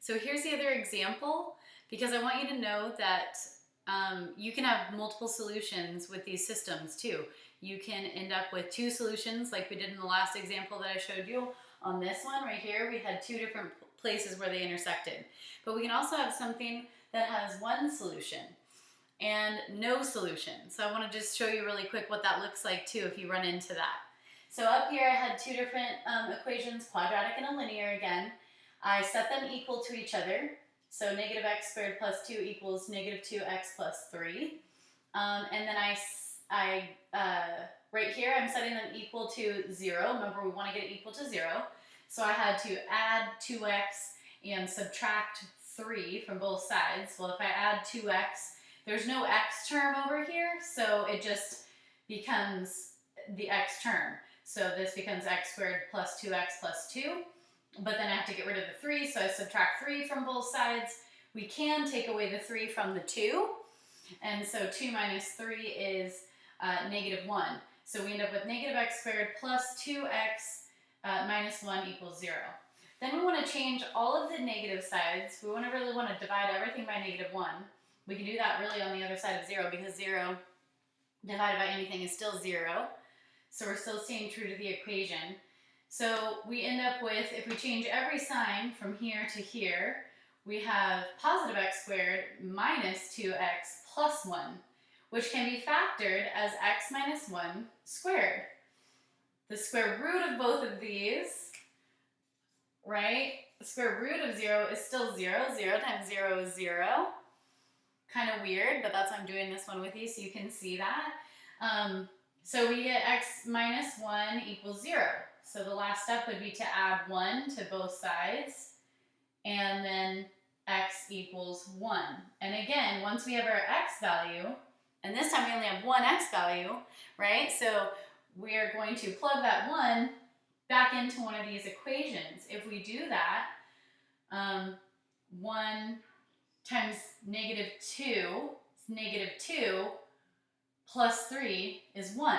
So here's the other example, because I want you to know that you can have multiple solutions with these systems too. You can end up with two solutions like we did in the last example that I showed you. On this one right here, we had two different places where they intersected. But we can also have something that has one solution and no solution. So I want to just show you really quick what that looks like too if you run into that. So up here I had two different equations, quadratic and a linear again. I set them equal to each other. So negative x squared plus 2 equals negative 2x plus 3. And then right here I'm setting them equal to 0. Remember, we want to get it equal to 0. So I had to add 2x and subtract 3 from both sides. Well, if I add 2x, there's no x term over here, so it just becomes the x term. So this becomes x squared plus 2x plus 2. But then I have to get rid of the 3, so I subtract 3 from both sides. We can take away the 3 from the 2, and so 2 minus 3 is negative 1. So we end up with negative x squared plus 2x minus 1 equals 0. Then we want to change all of the negative sides. We really want to divide everything by negative 1. We can do that really on the other side of 0, because 0 divided by anything is still 0. So we're still staying true to the equation. So we end up with, if we change every sign from here to here, we have positive x squared minus 2x plus 1, which can be factored as x minus 1 squared. The square root of both of these, right? The square root of 0 is still 0. 0 times 0 is 0. Kind of weird, but that's why I'm doing this one with you so you can see that. So we get x minus 1 equals 0. So the last step would be to add 1 to both sides, and then x equals 1. And again, once we have our x value, and this time we only have one x value, right? So we are going to plug that 1 back into one of these equations. If we do that, 1 times negative 2 is negative 2 plus 3 is 1.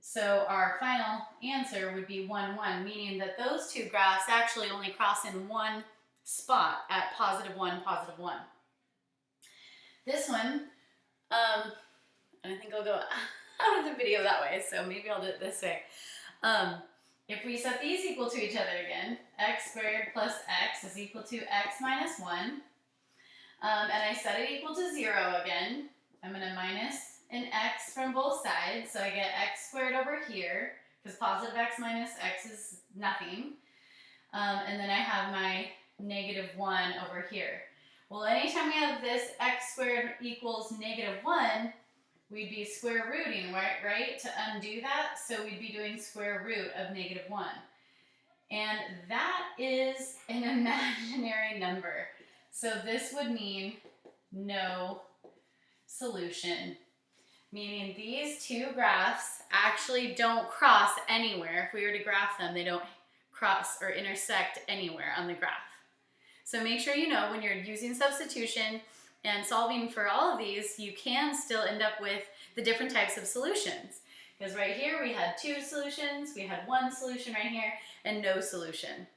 So our final answer would be 1, 1, meaning that those two graphs actually only cross in one spot at positive 1, positive 1. This one, and I think I'll go out of the video that way, so maybe I'll do it this way. If we set these equal to each other again, x squared plus x is equal to x minus 1, and I set it equal to 0 again, I'm going to minus an x from both sides, so I get x squared over here, because positive x minus x is nothing, and then I have my negative 1 over here. Well, anytime we have this x squared equals negative 1, we'd be square rooting, right? To undo that, so we'd be doing square root of negative 1. And that is an imaginary number. So this would mean no solution, meaning these two graphs actually don't cross anywhere. If we were to graph them, they don't cross or intersect anywhere on the graph. So make sure you know when you're using substitution and solving for all of these, you can still end up with the different types of solutions. Because right here we had two solutions, we had one solution right here, and no solution.